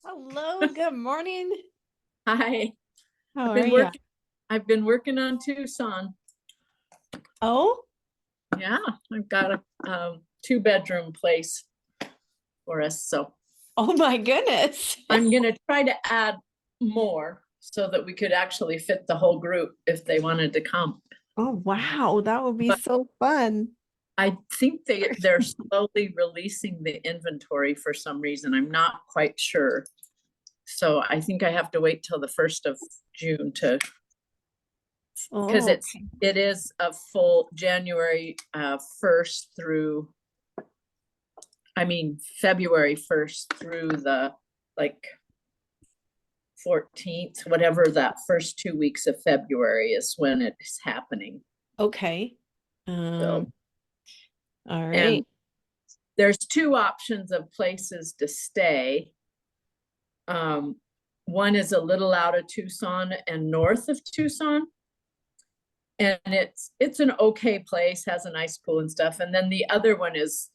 Hello, good morning. Hi, How I've are been you? working. I've been working on Tucson. Oh, Yeah, I've got a two-bedroom place for us. So oh my goodness. I'm gonna try to add more so that we could actually fit the whole group if they wanted to come. Oh, wow, that would be But so fun. I think they're slowly releasing the inventory for some reason. I'm not quite sure. So I think I have to wait till the 1st of June because Oh, okay. it is a full January 1st through February 1st through the like 14th, whatever that first 2 weeks of February is when it's happening. Okay. So, Um, all and right. there's two options of places to stay. Um, one is a little out of Tucson and north of Tucson. And it's an okay place, has a nice pool and stuff. And then the other one is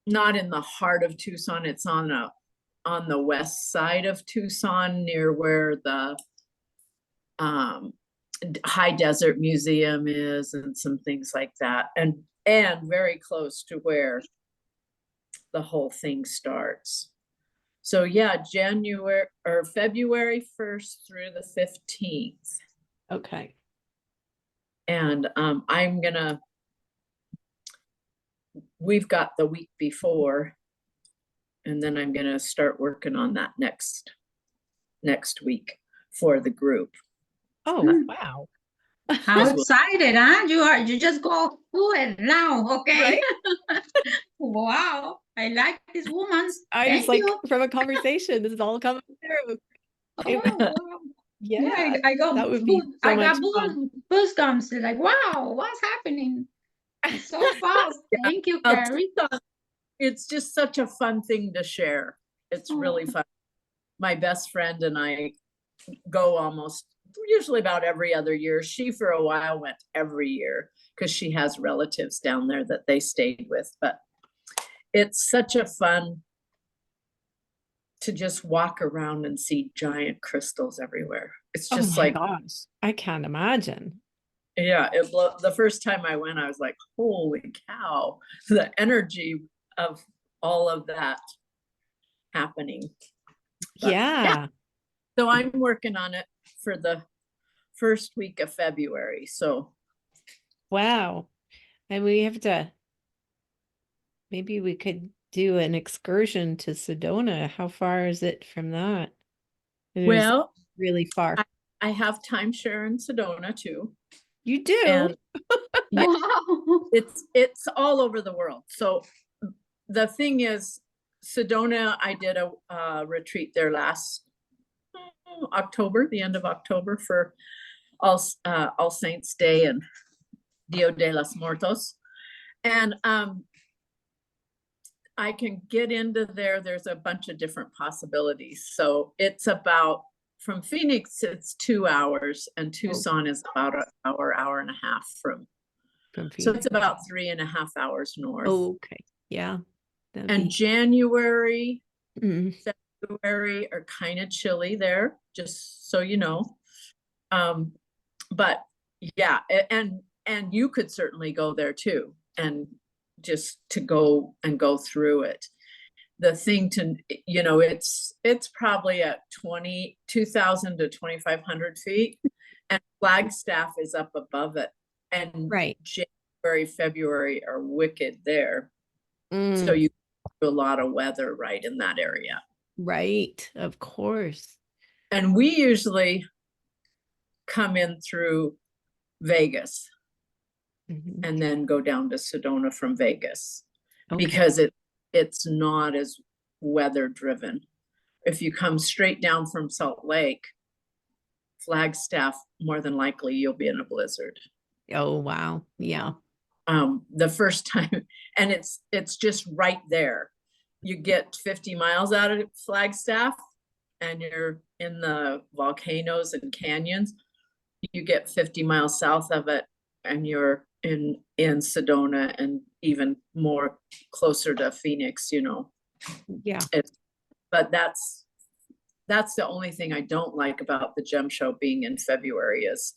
not in the heart of Tucson. It's on the west side of Tucson near where the um, High Desert Museum is and some things like that. And very close to where the whole thing starts. So yeah, January or February 1st through the 15th. Okay. And we've got the week before, and then I'm gonna start working on that next week for the group. Oh, wow. How excited, huh? You just go through it now, okay? Right? Wow, I like this woman. I just Thank like you. from a conversation, this is all coming through. Oh, wow. Yeah, Yeah, I got that would be so I much got fun. goosebumps. Like, wow, what's happening? It's so fast. Yeah, Thank you, I'll Carrie. it's just such a fun thing to share. It's Oh, really fun. My best friend and I go usually about every other year. She for a while went every year because she has relatives down there that they stayed with. But it's such a fun to just walk around and see giant crystals everywhere. It's Oh just my like, gosh. I can't imagine. yeah, the first time I went, I was like, holy cow, the energy of all of that happening. But yeah, Yeah. so I'm working on it for the first week of February. So Wow. And we have to, maybe we could do an excursion to Sedona. How far is it from that? It is well, really far. I, I have timeshare in Sedona too. You do? And yeah, wow. it's all over the world. So the thing is, Sedona, I did a retreat there last October, the end of October for All Saints Day and Dia de los Muertos. And I can get into there. There's a bunch of different possibilities. So it's about from Phoenix, it's 2 hours, and Oh, Tucson is about an hour and a half from. from So Phoenix. it's about 3.5 hours north. Oh, okay. Yeah. That'd And be January, mm, February are kind of chilly there, just so you know. Um, but yeah, and you could certainly go there too, and just to go through it. The thing to, it's probably at 22,000 to 2,500 feet, and Flagstaff is up above it, and right. January, February are wicked there. So Mm, you do a lot of weather right in that area. right. Of course. And we usually come in through Vegas Mhm. and then go down to Sedona from Vegas Okay. because it's not as weather driven. If you come straight down from Salt Lake, Flagstaff, more than likely you'll be in a blizzard. Oh, wow. Yeah. The first time, and it's just right there. You get 50 miles out of Flagstaff and you're in the volcanoes and canyons. You get 50 miles south of it and you're in Sedona and even more closer to Phoenix, Yeah. it's but that's the only thing I don't like about the gem show being in February is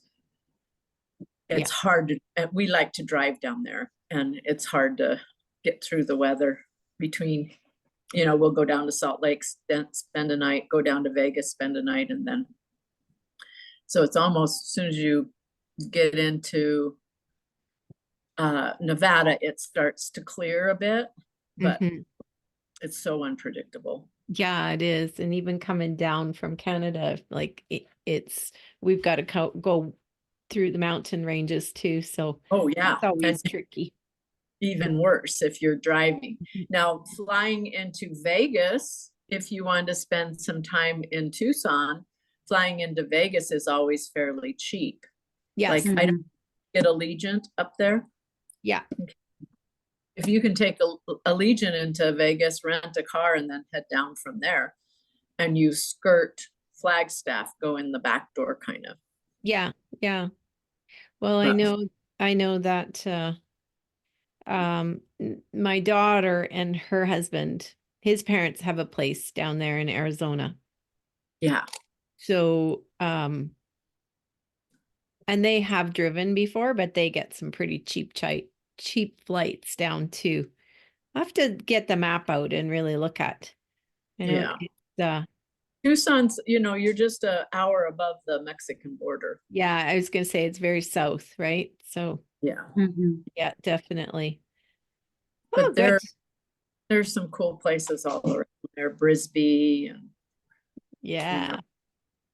it's hard to, and we like to drive down there and it's hard to get through the weather between, we'll go down to Salt Lake, spend a night, go down to Vegas, spend a night, and then. So it's almost, as soon as you get into Nevada, it starts to clear a bit, but Mhm. it's so unpredictable. Yeah, it is. And even coming down from Canada, like we've got to go through the mountain ranges too. So Oh, yeah. it's always That's tricky. even worse if you're driving. Mhm. Now, flying into Vegas, if you want to spend some time in Tucson, flying into Vegas is always fairly cheap. Yes. Like I don't get Allegiant up there. Yeah. If you can take Allegiant into Vegas, rent a car, and then head down from there, and you skirt Flagstaff, go in the back door, kind of. Yeah. Yeah. Well, I know that my daughter and her husband, his parents have a place down there in Arizona. Yeah. So and they have driven before, but they get some pretty cheap flights down too. I have to get the map out and really look at. I know Yeah. it's Tucson's, you're just an hour above the Mexican border. yeah, I was gonna say it's very south, right? So Yeah. yeah, definitely. But Oh, good. there's some cool places all around there, Brisbane, and Yeah.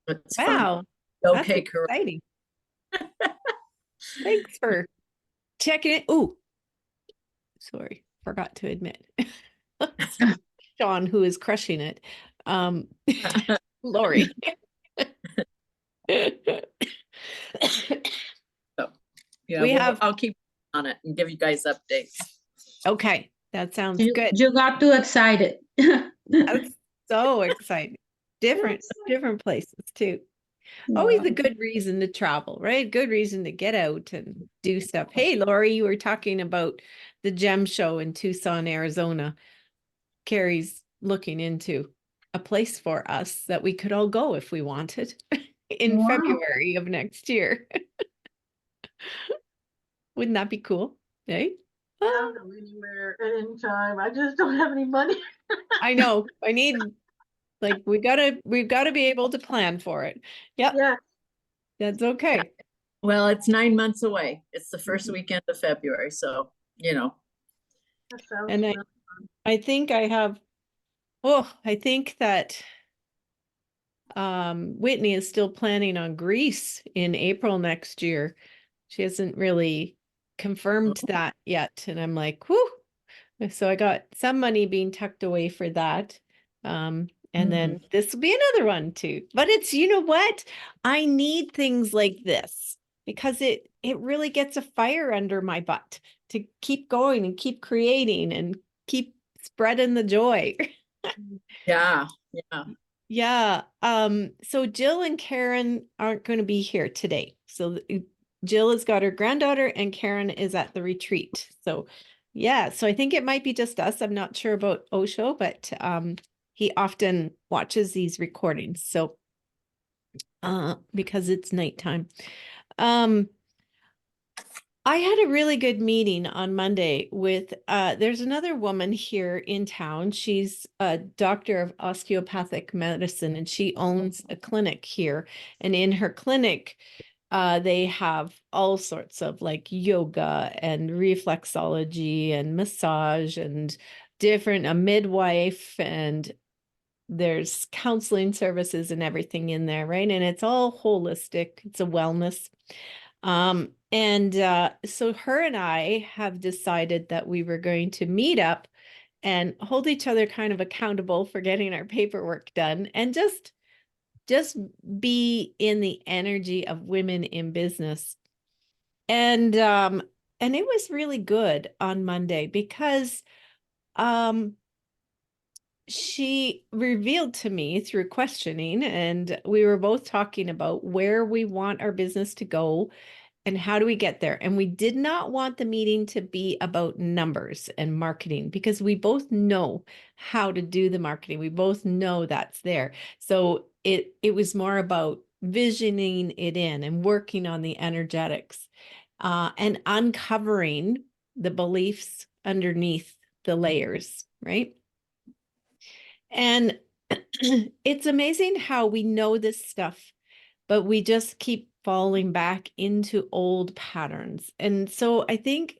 it's Wow. fun. That's Okay, exciting. Thanks for checking it. Oh, sorry, forgot to admit. Sean, who is crushing it. Lori. Yeah, We have I'll keep on it and give you guys updates. okay. That sounds good. You got too excited. That's so exciting. Different places too. Always a good reason to travel, right? Good reason to get out and do stuff. Hey, Lori, you were talking about the Gem Show in Tucson, Arizona. Carrie's looking into a place for us that we could all go if we wanted in Wow. February of next year. Wouldn't that be cool? Right? I'll go anywhere at any time. I just don't have any money. I know. We've got to be able to plan for it. Yep. Yeah. That's okay. Well, it's 9 months away. It's the first Mhm. weekend of February, so That sounds And really I think I think that Whitney is still planning on Greece in April next year. She hasn't really confirmed that yet. And I'm like, whoo. So I got some money being tucked away for that. And then this will be another one too. But it's, you know what? I need things like this because it really gets a fire under my butt to keep going and keep creating and keep spreading the joy. yeah. Yeah. So Jill and Karen aren't going to be here today. So Jill has got her granddaughter and Karen is at the retreat. So yeah, so I think it might be just us. I'm not sure about Osho, but he often watches these recordings. So because it's nighttime. I had a really good meeting on Monday with, there's another woman here in town. She's a doctor of osteopathic medicine and she owns a clinic here. And in her clinic, they have all sorts of like yoga and reflexology and massage and a midwife and there's counseling services and everything in there, right? And it's all holistic. It's a wellness. So her and I have decided that we were going to meet up and hold each other kind of accountable for getting our paperwork done and just be in the energy of women in business. And it was really good on Monday because she revealed to me through questioning, and we were both talking about where we want our business to go And how do we get there? And we did not want the meeting to be about numbers and marketing because we both know how to do the marketing. We both know that's there. So it was more about visioning it in and working on the energetics and uncovering the beliefs underneath the layers, right? And it's amazing how we know this stuff, but we just keep falling back into old patterns. And so I think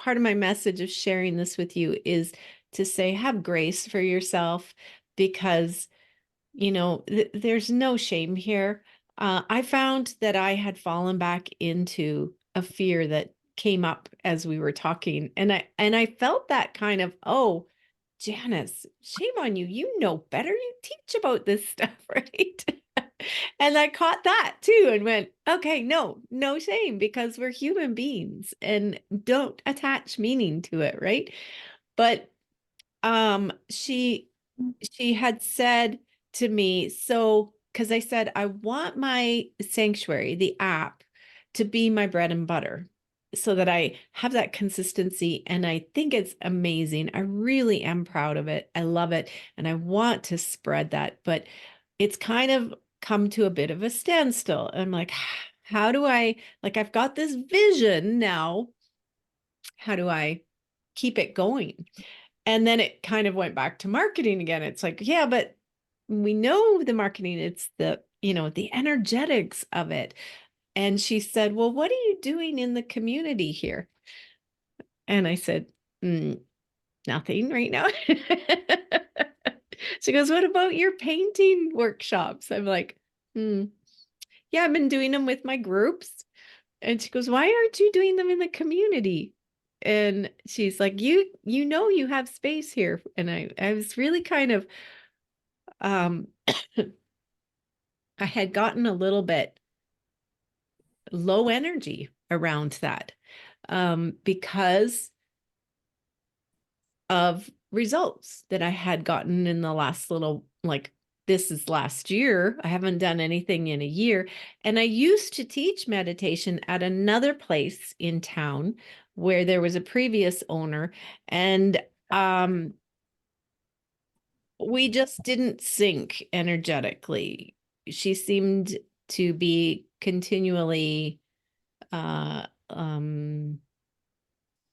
part of my message of sharing this with you is to say, have grace for yourself because, you know, there's no shame here. I found that I had fallen back into a fear that came up as we were talking. And I felt that kind of, oh, Janice, shame on you. You know better. You teach about this stuff, right? And I caught that too and went, okay, no shame because we're human beings and don't attach meaning to it, right? But she had said to me, so because I said I want my sanctuary, the app, to be my bread and butter so that I have that consistency. And I think it's amazing. I really am proud of it. I love it. And I want to spread that, but it's kind of come to a bit of a standstill. I'm like, how do I, like, I've got this vision now. How do I keep it going? And then it kind of went back to marketing again. It's like, yeah, but we know the marketing, it's the, you know, the energetics of it. And she said, well, what are you doing in the community here? And I said, nothing right now. She goes, what about your painting workshops? I'm like, yeah, I've been doing them with my groups. And she goes, why aren't you doing them in the community? And she's like, you know, you have space here. And I was really kind of, I had gotten a little bit low energy around that because of results that I had gotten in the last little, like, this is last year. I haven't done anything in a year. And I used to teach meditation at another place in town where there was a previous owner. And we just didn't sync energetically. She seemed to be continually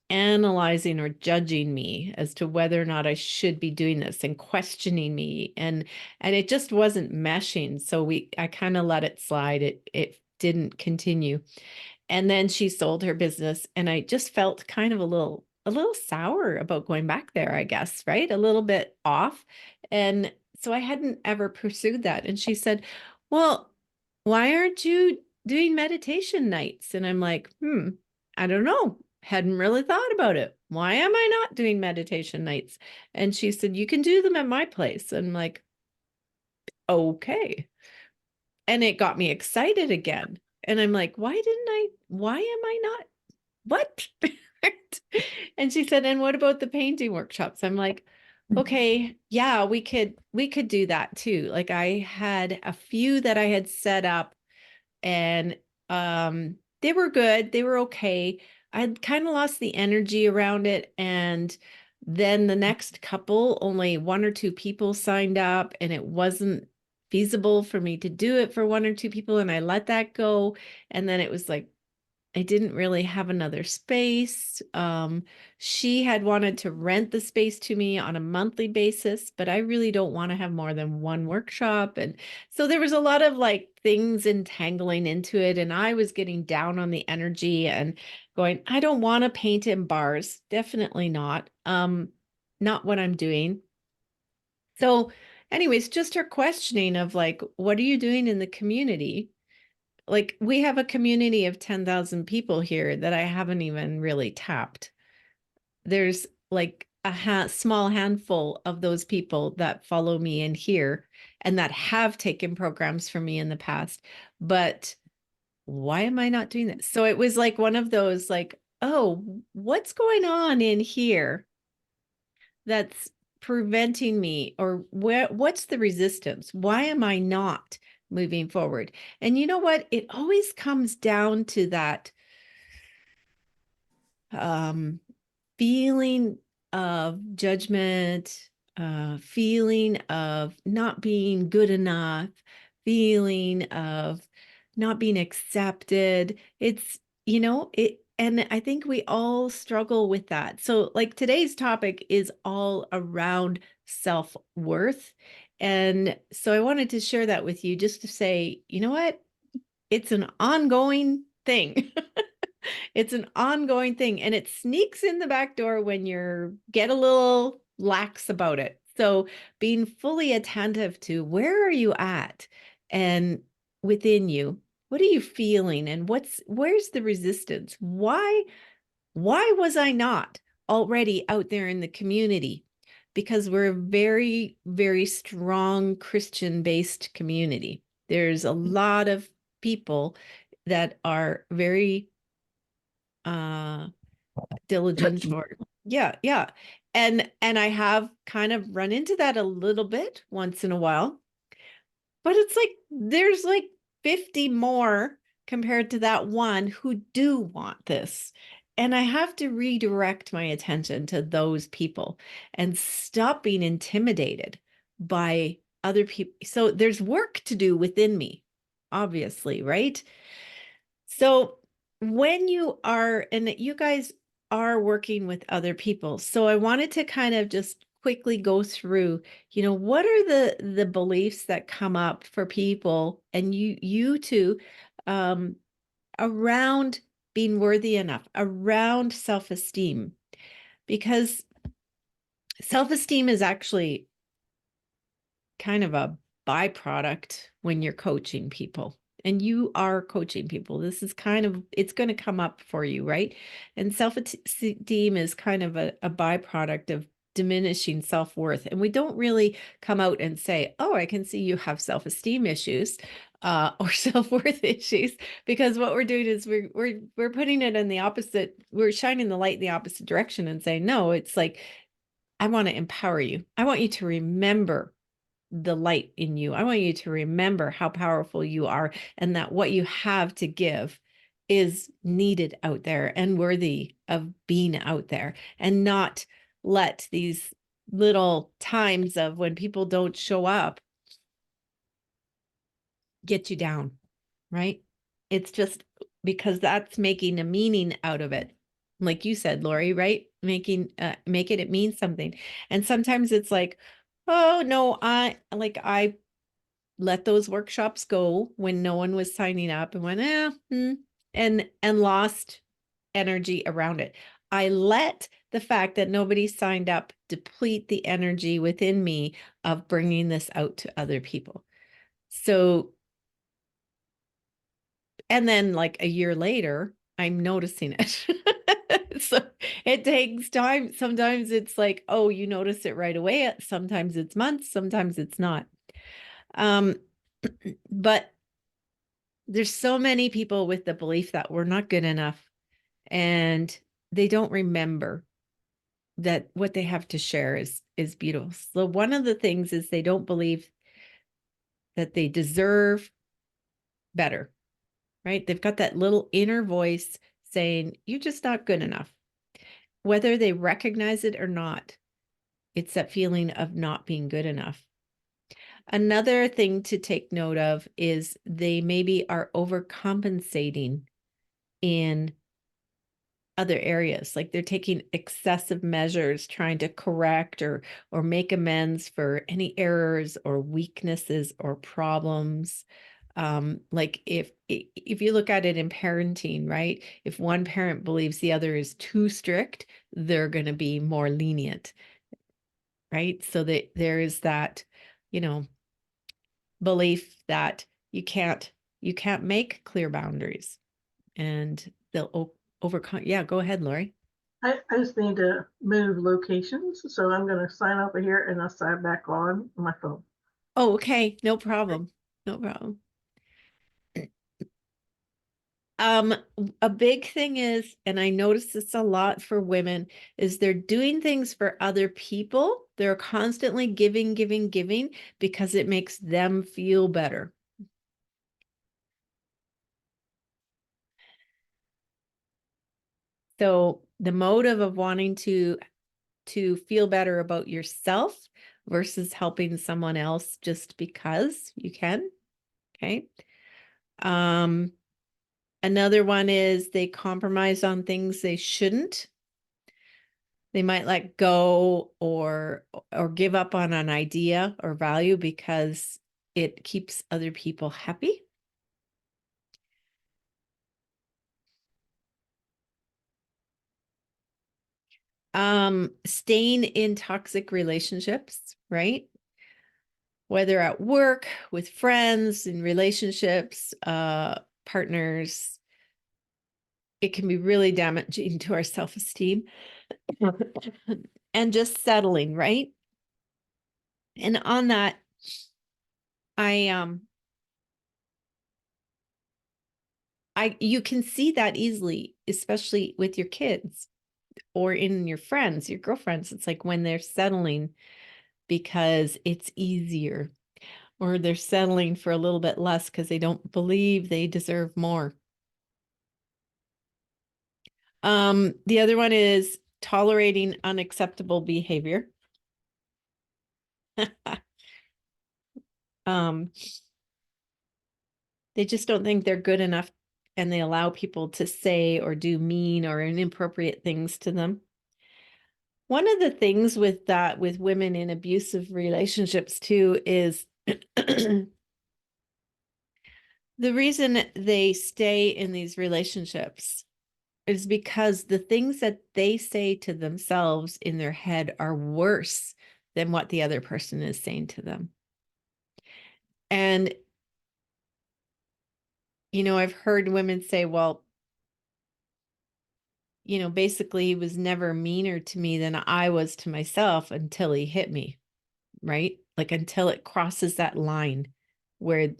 analyzing or judging me as to whether or not I should be doing this and questioning me. And it just wasn't meshing. So I kind of let it slide. It didn't continue. And then she sold her business and I just felt kind of a little sour about going back there, I guess, right? A little bit off. And so I hadn't ever pursued that. And she said, well, why aren't you doing meditation nights? And I'm like, I don't know. Hadn't really thought about it. Why am I not doing meditation nights? And she said, you can do them at my place. And I'm like, okay. And it got me excited again. And I'm like, why am I not? What? And she said, and what about the painting workshops? I'm like, okay, yeah, we could do that too. Like I had a few that I had set up and they were good. They were okay. I'd kind of lost the energy around it. And then the next couple, only 1 or 2 people signed up and it wasn't feasible for me to do it for 1 or 2 people. And I let that go. And then it was like, I didn't really have another space. She had wanted to rent the space to me on a monthly basis, but I really don't want to have more than 1 workshop. And so there was a lot of like things entangling into it. And I was getting down on the energy and going, I don't want to paint in bars. Definitely not. Not what I'm doing. So anyways, just her questioning of like, what are you doing in the community? Like we have a community of 10,000 people here that I haven't even really tapped. There's like a small handful of those people that follow me in here and that have taken programs from me in the past. But why am I not doing this? So it was like one of those like, oh, what's going on in here that's preventing me, or what's the resistance? Why am I not moving forward? And you know what? It always comes down to that feeling of judgment, feeling of not being good enough, feeling of not being accepted. It's, and I think we all struggle with that. So, like, today's topic is all around self-worth. And so I wanted to share that with you just to say, you know what? It's an ongoing thing. It's an ongoing thing, and it sneaks in the back door when you're get a little lax about it. So being fully attentive to where are you at, and within you, what are you feeling, and where's the resistance? Why was I not already out there in the community? Because we're a very, very strong Christian-based community. There's a lot of people that are very diligent, or yeah. And I have kind of run into that a little bit once in a while. But it's like there's like 50 more compared to that one who do want this. And I have to redirect my attention to those people and stop being intimidated by other people. So there's work to do within me, obviously, right? So when you are, and you guys are working with other people, so I wanted to kind of just quickly go through, what are the beliefs that come up for people, and you too, around being worthy enough, around self-esteem, because self-esteem is actually kind of a byproduct when you're coaching people. And you are coaching people. This is kind of, it's going to come up for you, right? And self-esteem is kind of a byproduct of diminishing self-worth. And we don't really come out and say, oh, I can see you have self-esteem issues or self-worth issues, because what we're doing is we're putting it in the opposite, we're shining the light in the opposite direction and saying, no, it's like, I want to empower you. I want you to remember the light in you. I want you to remember how powerful you are, and that what you have to give is needed out there and worthy of being out there, and not let these little times of when people don't show up get you down, right? It's just because that's making a meaning out of it. Like you said, Lori, right? Make it mean something. And sometimes it's like, oh no, I let those workshops go when no one was signing up, and went, and lost energy around it. I let the fact that nobody signed up deplete the energy within me of bringing this out to other people. So, and then like a year later, I'm noticing it. So it takes time. Sometimes it's like, oh, you notice it right away. Sometimes it's months, sometimes it's not. But there's so many people with the belief that we're not good enough, and they don't remember that what they have to share is beautiful. So one of the things is they don't believe that they deserve better, right? They've got that little inner voice saying, you're just not good enough. Whether they recognize it or not, it's that feeling of not being good enough. Another thing to take note of is they maybe are overcompensating in other areas, like they're taking excessive measures trying to correct or make amends for any errors or weaknesses or problems. Like if you look at it in parenting, right? If one parent believes the other is too strict, they're going to be more lenient, right? So that there is that, belief that you can't make clear boundaries, and they'll overcome. Yeah, go ahead, Lori. I just need to move locations, so I'm gonna sign over here and I'll sign back on my phone. Oh, okay, no problem. No problem. A big thing is, and I notice this a lot for women, is they're doing things for other people. They're constantly giving because it makes them feel better. So the motive of wanting to feel better about yourself versus helping someone else just because you can. Okay. Another one is they compromise on things they shouldn't. They might let go or give up on an idea or value because it keeps other people happy. Staying in toxic relationships, right? Whether at work, with friends, in relationships, partners, it can be really damaging to our self-esteem. And just settling, right? And on that, you can see that easily, especially with your kids or in your friends, your girlfriends. It's like when they're settling because it's easier, or they're settling for a little bit less because they don't believe they deserve more. The other one is tolerating unacceptable behavior. They just don't think they're good enough, and they allow people to say or do mean or inappropriate things to them. One of the things with that, with women in abusive relationships too, is the reason they stay in these relationships is because the things that they say to themselves in their head are worse than what the other person is saying to them. And, I've heard women say, well, basically he was never meaner to me than I was to myself until he hit me, right? Like until it crosses that line where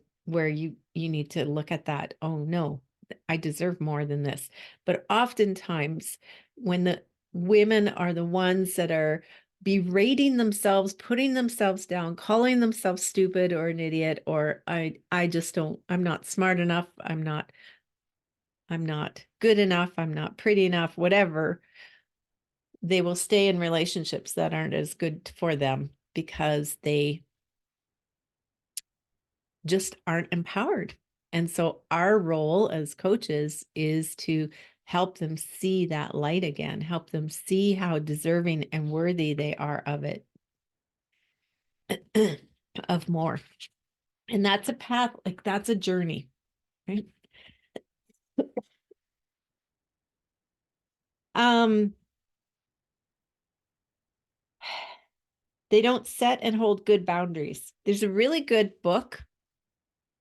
you need to look at that. Oh no, I deserve more than this. But oftentimes when the women are the ones that are berating themselves, putting themselves down, calling themselves stupid or an idiot, or I just don't, I'm not smart enough, I'm not good enough, I'm not pretty enough, whatever, they will stay in relationships that aren't as good for them because they just aren't empowered. And so our role as coaches is to help them see that light again, help them see how deserving and worthy they are of it, of more. And that's a path, like that's a journey, right? They don't set and hold good boundaries. There's a really good book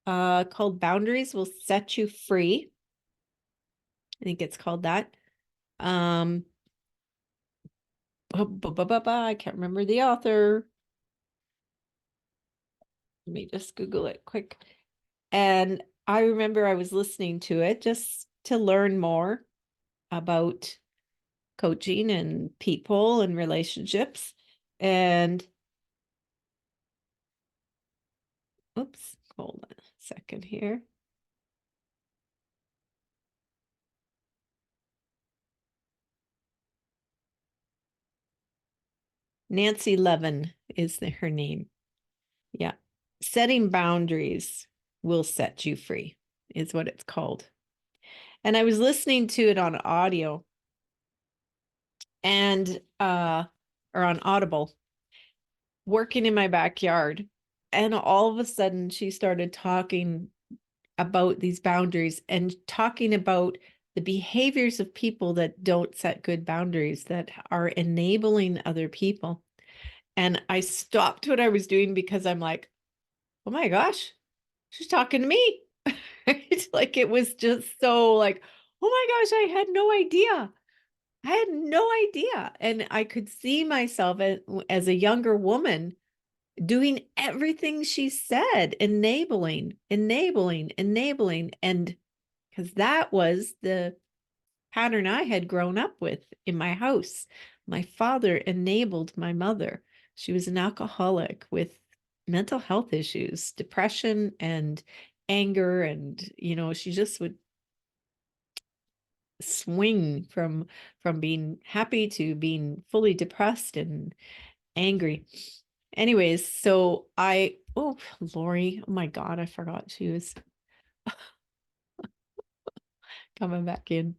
called Boundaries Will Set You Free. I think it's called that. I can't remember the author. Let me just Google it quick. And I remember I was listening to it just to learn more about coaching and people and relationships. And oops, hold on a second here. Nancy Levin is her name. Yeah. Setting boundaries will set you free is what it's called. And I was listening to it on audio and or on Audible, working in my backyard. And all of a sudden she started talking about these boundaries and talking about the behaviors of people that don't set good boundaries, that are enabling other people. And I stopped what I was doing because I'm like, oh my gosh, she's talking to me. Like it was just so like, oh my gosh, I had no idea. I had no idea. And I could see myself as a younger woman doing everything she said, enabling. And because that was the pattern I had grown up with in my house. My father enabled my mother. She was an alcoholic with mental health issues, depression and anger. And, she just would swing from being happy to being fully depressed and angry. Anyways, so oh, Lori, oh my God, I forgot she was coming back in.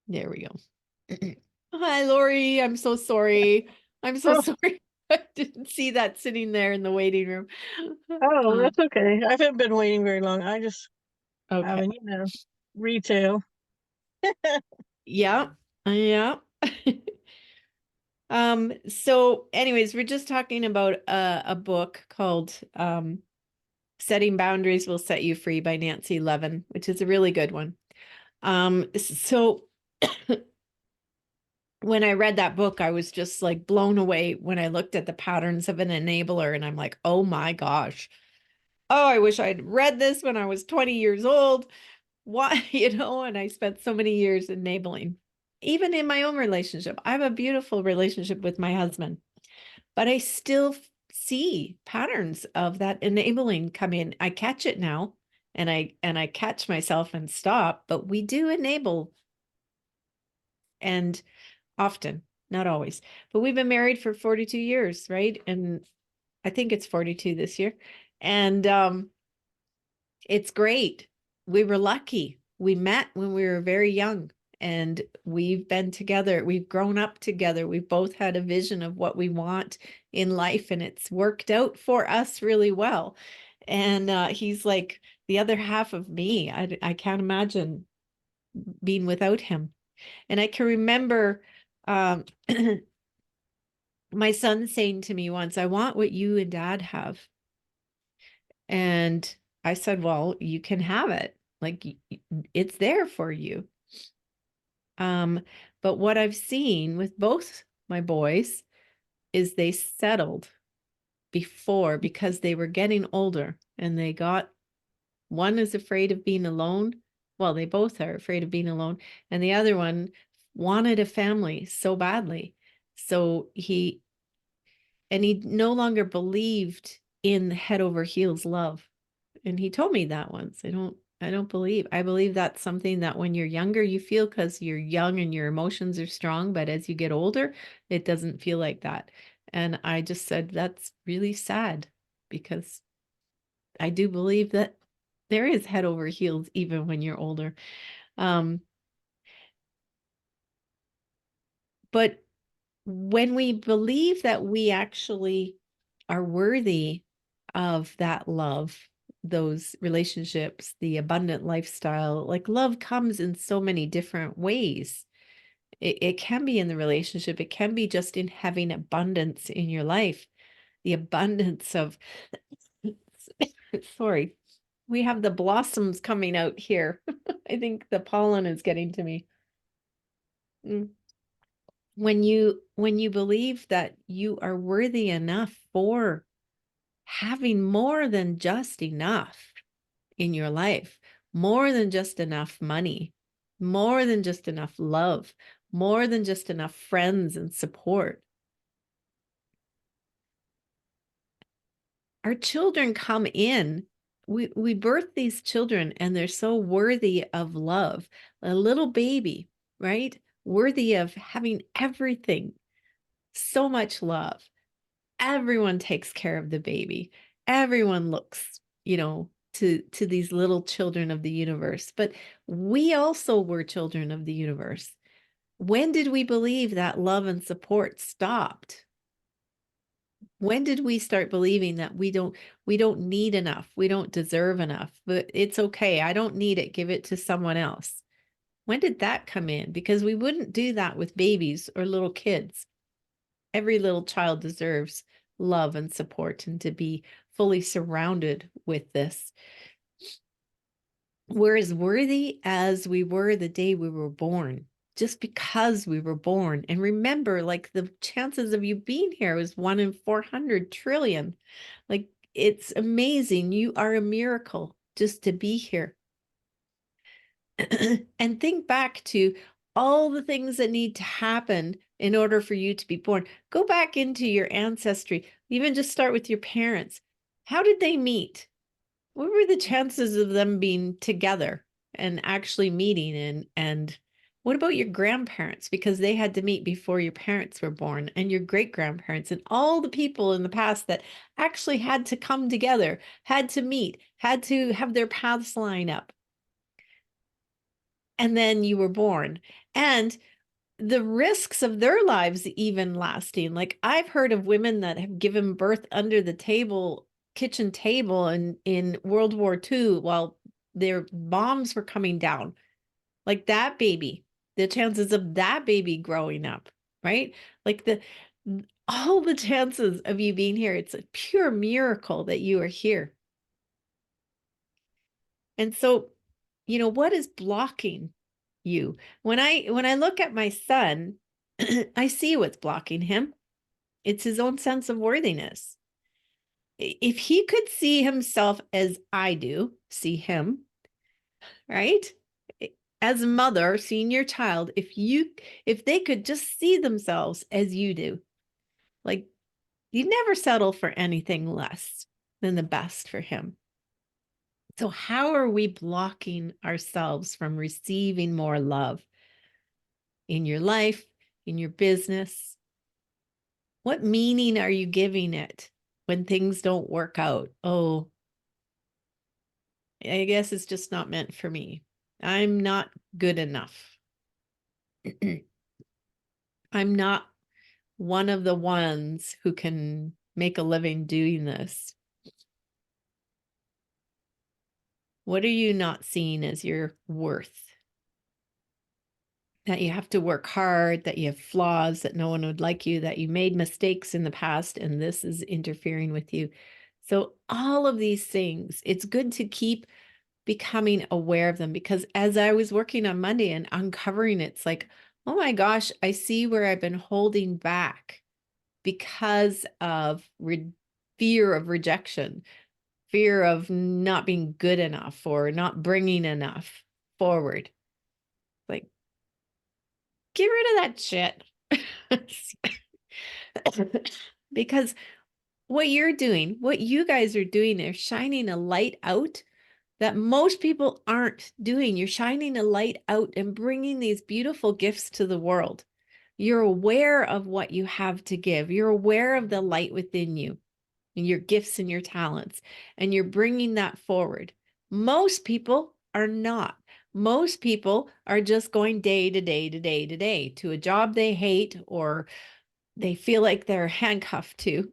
There we go. Hi, Lori. I'm so sorry. I'm so Oh. sorry. I didn't see that sitting there in the waiting room. Oh, that's okay. I haven't been waiting very long. I just Okay. having, retail. Yeah. Yeah. So anyways, we're just talking about a book called Setting Boundaries Will Set You Free by Nancy Levin, which is a really good one. So when I read that book, I was just like blown away when I looked at the patterns of an enabler, and I'm like, oh my gosh. Oh, I wish I'd read this when I was 20 years old. Why, and I spent so many years enabling. Even in my own relationship, I have a beautiful relationship with my husband, but I still see patterns of that enabling come in. I catch it now, and I catch myself and stop, but we do enable, and often, not always. But we've been married for 42 years, right? And I think it's 42 this year. And it's great. We were lucky. We met when we were very young, and we've been together. We've grown up together. We've both had a vision of what we want in life, and it's worked out for us really well. And he's like the other half of me. I can't imagine being without him. And I can remember my son saying to me once, I want what you and Dad have. And I said, well, you can have it. Like, it's there for you. But what I've seen with both my boys is they settled before because they were getting older, and one is afraid of being alone. Well, they both are afraid of being alone. And the other one wanted a family so badly. So he no longer believed in head over heels love. And he told me that once. I believe that's something that when you're younger, you feel because you're young and your emotions are strong. But as you get older, it doesn't feel like that. And I just said, that's really sad, because I do believe that there is head over heels even when you're older. But when we believe that we actually are worthy of that love, those relationships, the abundant lifestyle, like love comes in so many different ways. It can be in the relationship. It can be just in having abundance in your life, the abundance of, sorry, we have the blossoms coming out here. I think the pollen is getting to me. When you believe that you are worthy enough for having more than just enough in your life, more than just enough money, more than just enough love, more than just enough friends and support. Our children come in, we birth these children, and they're so worthy of love. A little baby, right? Worthy of having everything, so much love. Everyone takes care of the baby. Everyone looks, to these little children of the universe. But we also were children of the universe. When did we believe that love and support stopped? When did we start believing that we don't need enough, we don't deserve enough, but it's okay, I don't need it, give it to someone else? When did that come in? Because we wouldn't do that with babies or little kids. Every little child deserves love and support, and to be fully surrounded with this. We're as worthy as we were the day we were born, just because we were born. And remember, like, the chances of you being here is 1 in 400 trillion. Like, it's amazing. You are a miracle just to be here. And think back to all the things that need to happen in order for you to be born. Go back into your ancestry. Even just start with your parents. How did they meet? what were the chances of them being together and actually meeting? And what about your grandparents? Because they had to meet before your parents were born, and your great grandparents and all the people in the past that actually had to come together, had to meet, had to have their paths line up. And then you were born. And the risks of their lives even lasting. Like I've heard of women that have given birth under the kitchen table in World War II while their bombs were coming down. Like that baby, the chances of that baby growing up, right? Like all the chances of you being here, it's a pure miracle that you are here. And so, what is blocking you? When I look at my son, I see what's blocking him. It's his own sense of worthiness. If he could see himself as I do, see him, right? As a mother, seeing your child, if they could just see themselves as you do, like you never settle for anything less than the best for him. So how are we blocking ourselves from receiving more love in your life, in your business? What meaning are you giving it when things don't work out? Oh, I guess it's just not meant for me. I'm not good enough. I'm not one of the ones who can make a living doing this. What are you not seeing as your worth? That you have to work hard, that you have flaws, that no one would like you, that you made mistakes in the past, and this is interfering with you. So all of these things, it's good to keep becoming aware of them, because as I was working on Monday and uncovering it, it's like, oh my gosh, I see where I've been holding back because of fear of rejection, fear of not being good enough or not bringing enough forward. Like, get rid of that shit. Because what you're doing, what you guys are doing, is shining a light out that most people aren't doing. You're shining a light out and bringing these beautiful gifts to the world. You're aware of what you have to give. You're aware of the light within you and your gifts and your talents, and you're bringing that forward. Most people are not. Most people are just going day to day to day to day to a job they hate or they feel like they're handcuffed to.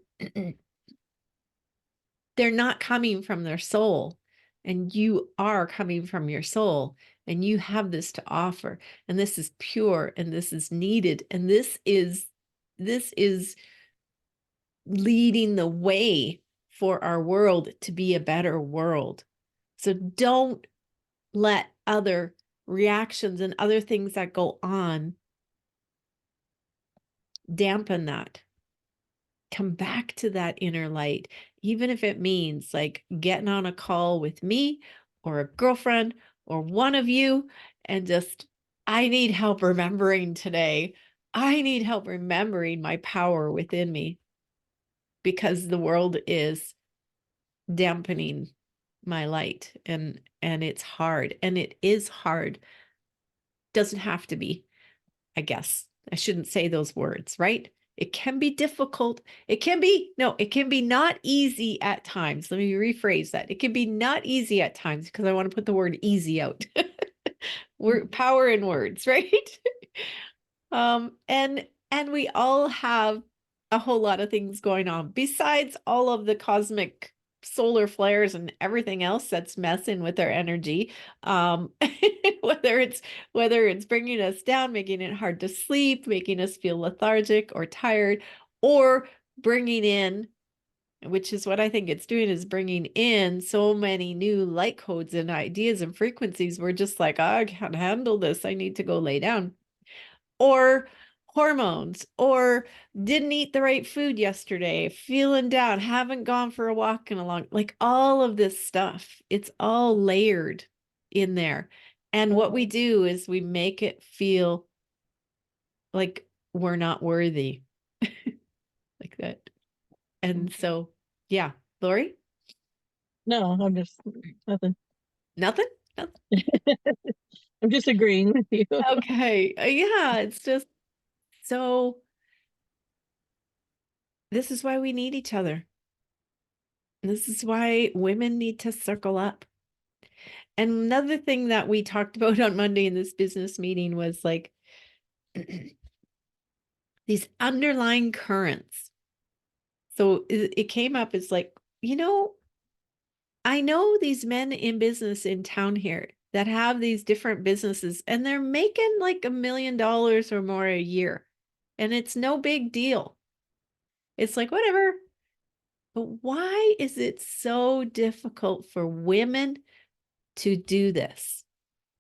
They're not coming from their soul, and you are coming from your soul, and you have this to offer, and this is pure, and this is needed, and this is leading the way for our world to be a better world. So don't let other reactions and other things that go on dampen that. Come back to that inner light, even if it means like getting on a call with me or a girlfriend or one of you and just, I need help remembering today. I need help remembering my power within me, because the world is dampening my light, and it's hard, and it is hard. Doesn't have to be, I guess. I shouldn't say those words, right? It can be difficult. It can be not easy at times. Let me rephrase that. It can be not easy at times, because I want to put the word easy out. We're power in words, right? And we all have a whole lot of things going on besides all of the cosmic solar flares and everything else that's messing with our energy. Whether it's bringing us down, making it hard to sleep, making us feel lethargic or tired, or bringing in, which is what I think it's doing, is bringing in so many new light codes and ideas and frequencies. We're just like, oh, I can't handle this. I need to go lay down. Or hormones, or didn't eat the right food yesterday, feeling down, haven't gone for a walk in a long, like all of this stuff, it's all layered in there. And what we do is we make it feel like we're not worthy. Like that. And so, yeah, Lori? No, I'm just nothing. Nothing? Nothing. I'm just agreeing with you. Okay. Yeah, it's just so this is why we need each other. This is why women need to circle up. And another thing that we talked about on Monday in this business meeting was like these underlying currents. So it came up as like, I know these men in business in town here that have these different businesses and they're making like $1 million or more a year. And it's no big deal. It's like, whatever. But why is it so difficult for women to do this?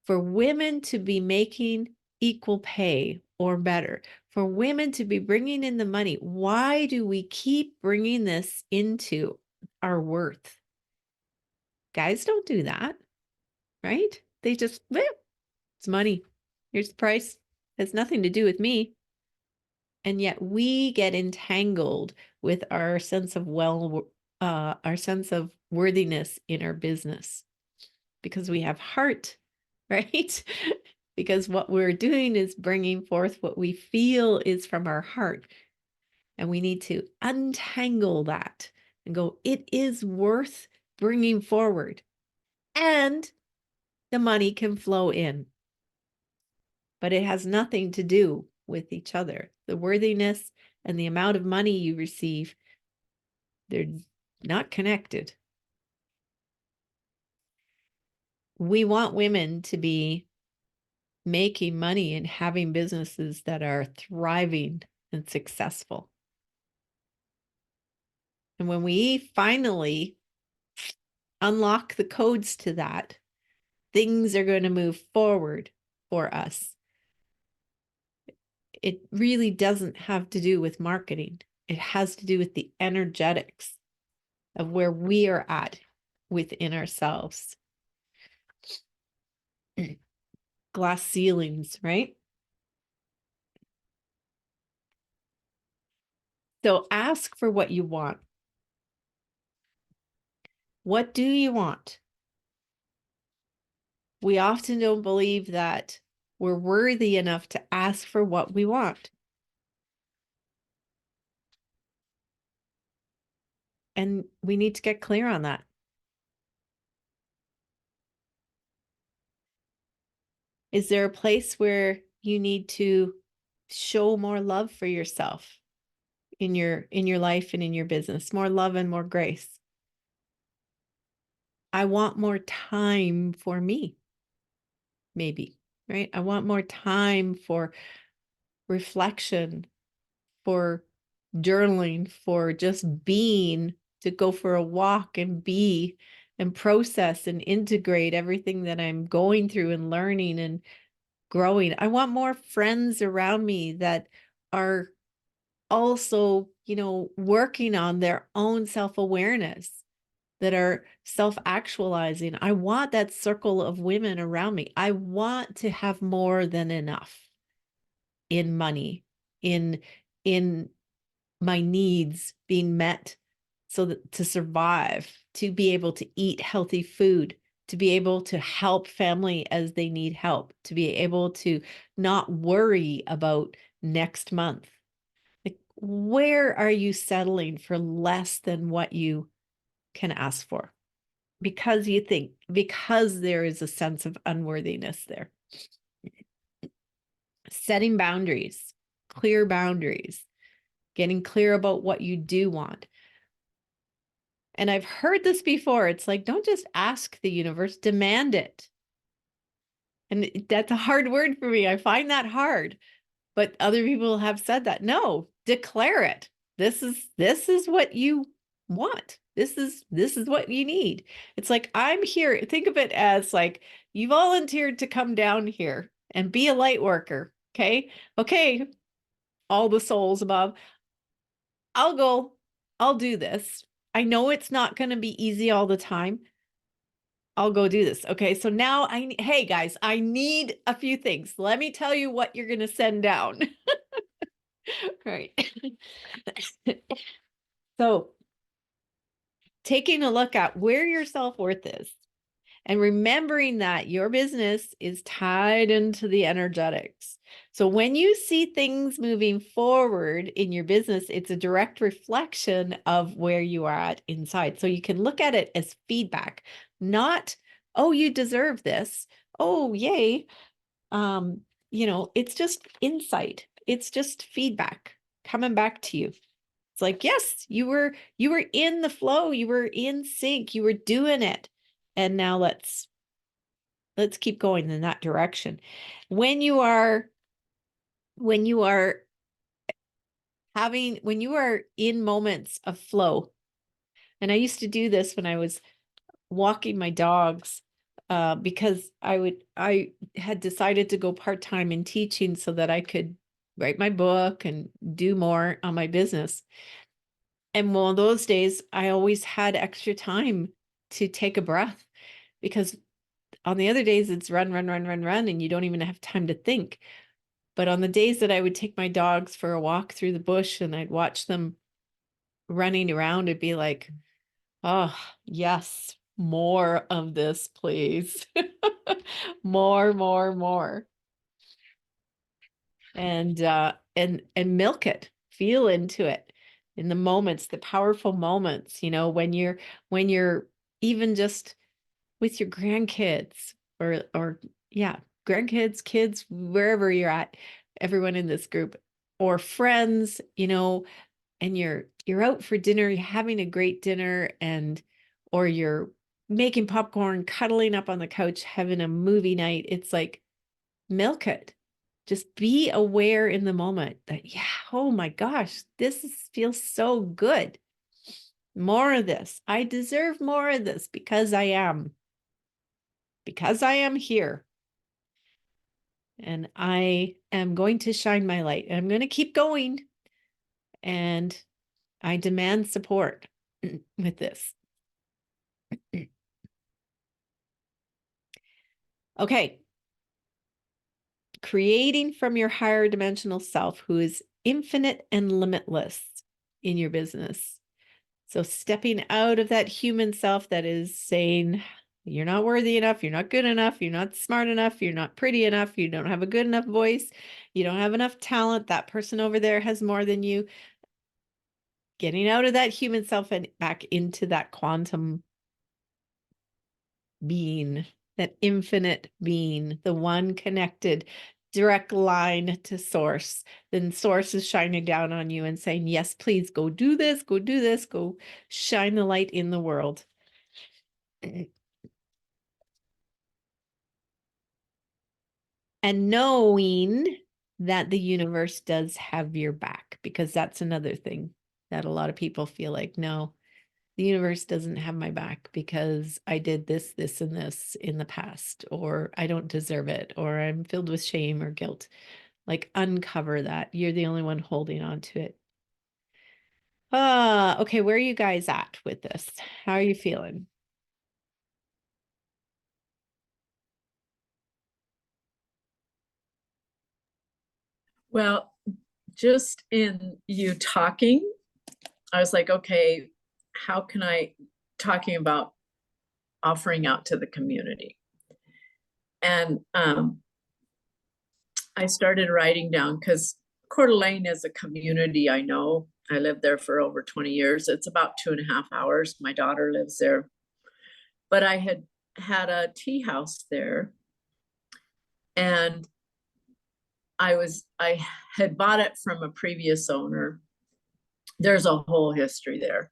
For women to be making equal pay or better, for women to be bringing in the money? Why do we keep bringing this into our worth? Guys don't do that, right? They just, well, it's money. Here's the price. Has nothing to do with me. And yet we get entangled with our sense of our sense of worthiness in our business because we have heart, right? Because what we're doing is bringing forth what we feel is from our heart. And we need to untangle that and go, it is worth bringing forward. And the money can flow in. But it has nothing to do with each other. The worthiness and the amount of money you receive, they're not connected. We want women to be making money and having businesses that are thriving and successful. And when we finally unlock the codes to that, things are going to move forward for us. It really doesn't have to do with marketing. It has to do with the energetics of where we are at within ourselves. Glass ceilings, right? So ask for what you want. What do you want? We often don't believe that we're worthy enough to ask for what we want. And we need to get clear on that. Is there a place where you need to show more love for yourself in your life and in your business? More love and more grace. I want more time for me. Maybe, right? I want more time for reflection, for journaling, for just being, to go for a walk and be and process and integrate everything that I'm going through and learning and growing. I want more friends around me that are also, working on their own self-awareness, that are self-actualizing. I want that circle of women around me. I want to have more than enough in money, in my needs being met, so that to survive, to be able to eat healthy food, to be able to help family as they need help, to be able to not worry about next month. Like, where are you settling for less than what you can ask for? Because there is a sense of unworthiness there. Setting boundaries, clear boundaries, getting clear about what you do want. And I've heard this before. It's like, don't just ask the universe, demand it. And that's a hard word for me. I find that hard. But other people have said that. No, declare it. This is what you want. This is what you need. It's like, I'm here. Think of it as like you volunteered to come down here and be a light worker. Okay. Okay. All the souls above. I'll go. I'll do this. I know it's not going to be easy all the time. I'll go do this. Okay. So now hey guys, I need a few things. Let me tell you what you're going to send down. Right. So taking a look at where your self-worth is and remembering that your business is tied into the energetics. So when you see things moving forward in your business, it's a direct reflection of where you are at inside. So you can look at it as feedback, not, oh, you deserve this. Oh, yay. It's just insight. It's just feedback coming back to you. It's like, yes, you were in the flow, you were in sync, you were doing it. And now let's keep going in that direction. When you are in moments of flow, and I used to do this when I was walking my dogs, because I had decided to go part-time in teaching so that I could write my book and do more on my business. And one of those days, I always had extra time to take a breath, because on the other days it's run, and you don't even have time to think. But on the days that I would take my dogs for a walk through the bush and I'd watch them running around, it'd be like, oh, yes, more of this, please. More. And milk it, feel into it in the moments, the powerful moments, when you're even just with your grandkids or yeah, grandkids, kids, wherever you're at, everyone in this group, or friends, and you're out for dinner, you're having a great dinner, or you're making popcorn, cuddling up on the couch, having a movie night. It's like, milk it. Just be aware in the moment that, yeah, oh my gosh, feels so good. More of this. I deserve more of this because I am here. And I am going to shine my light. And I'm going to keep going. And I demand support with this. Okay. Creating from your higher dimensional self, who is infinite and limitless in your business. So stepping out of that human self that is saying, you're not worthy enough, you're not good enough, you're not smart enough, you're not pretty enough, you don't have a good enough voice, you don't have enough talent, that person over there has more than you. Getting out of that human self and back into that quantum being, that infinite being, the one connected, direct line to source. Then source is shining down on you and saying, yes, please go do this, go shine the light in the world. And knowing that the universe does have your back, because that's another thing that a lot of people feel like, no, the universe doesn't have my back because I did this, this, and this in the past, or I don't deserve it, or I'm filled with shame or guilt. Like, uncover that. You're the only one holding on to it. Okay, where are you guys at with this? How are you feeling? Well, just in you talking, I was like, okay, how can I, talking about offering out to the community. And I started writing down, because Coeur d'Alene is a community I know. I lived there for over 20 years. It's about 2.5 hours. My daughter lives there. But I had a tea house there. And I had bought it from a previous owner. There's a whole history there.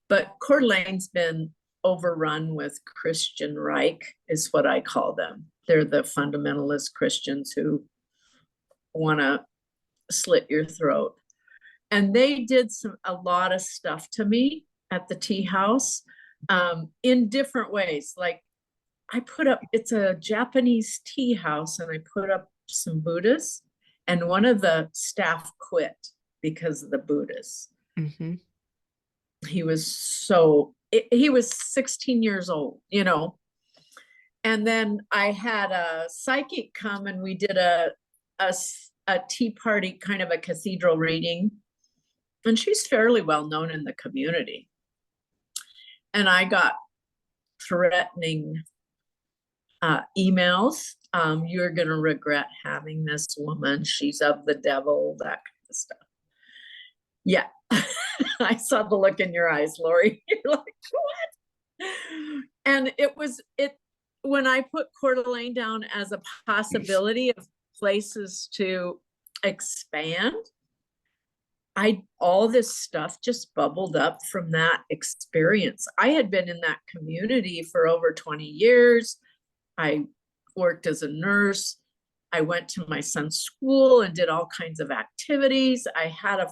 But Coeur d'Alene's been overrun with Christian Reich, is what I call them. They're the fundamentalist Christians who want to slit your throat. And they did a lot of stuff to me at the tea house, in different ways. Like, I put up, it's a Japanese tea house, and I put up some Buddhists, and one of the staff quit because of the Buddhists. Mm-hmm. He was 16 years old, and then I had a psychic come, and we did a tea party, kind of a cathedral reading, and she's fairly well known in the community. and I got threatening emails. You're gonna regret having this woman. She's of the devil, that kind of stuff. Yeah. I saw the look in your eyes, Lori. You're like, what? And when I put Coeur d'Alene down as a possibility of places to expand, all this stuff just bubbled up from that experience. I had been in that community for over 20 years. I worked as a nurse. I went to my son's school and did all kinds of activities. I had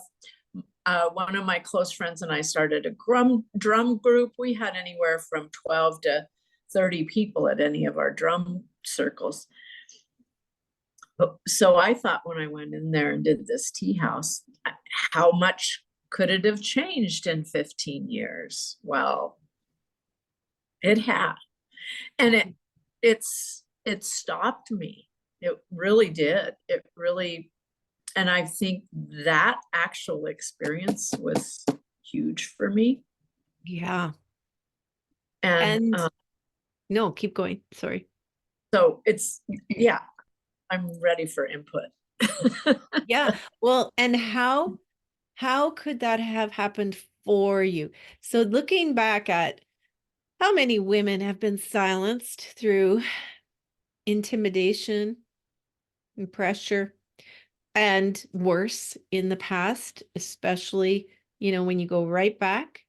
one of my close friends and I started a drum group. We had anywhere from 12 to 30 people at any of our drum circles. So I thought when I went in there and did this tea house, how much could it have changed in 15 years? Well, it had. And it stopped me. It really did. It really, and I think that actual experience was huge for me. Yeah. And No, keep going. Sorry. so yeah, I'm ready for input. Yeah. Well, and how could that have happened for you? So looking back at how many women have been silenced through intimidation and pressure, and worse in the past, especially, when you go right back,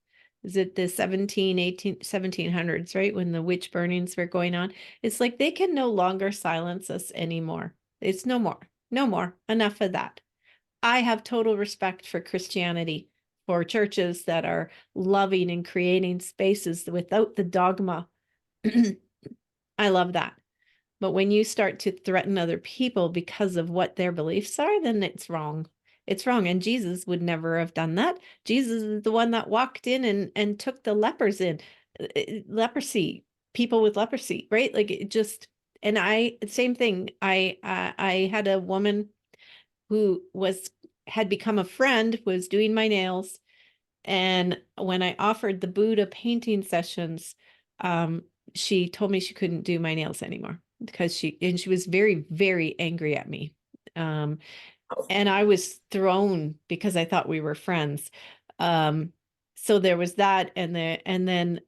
is it the 1700s, right? When the witch burnings were going on. It's like they can no longer silence us anymore. It's no more, enough of that. I have total respect for Christianity, for churches that are loving and creating spaces without the dogma. I love that. But when you start to threaten other people because of what their beliefs are, then it's wrong. It's wrong. And Jesus would never have done that. Jesus is the one that walked in and took the lepers in. Leprosy, people with leprosy, right? Like it just, and same thing. I had a woman who had become a friend, was doing my nails. And when I offered the Buddha painting sessions, she told me she couldn't do my nails anymore because she was very, very angry at me. And I was thrown because I thought we were friends. So there was that. And then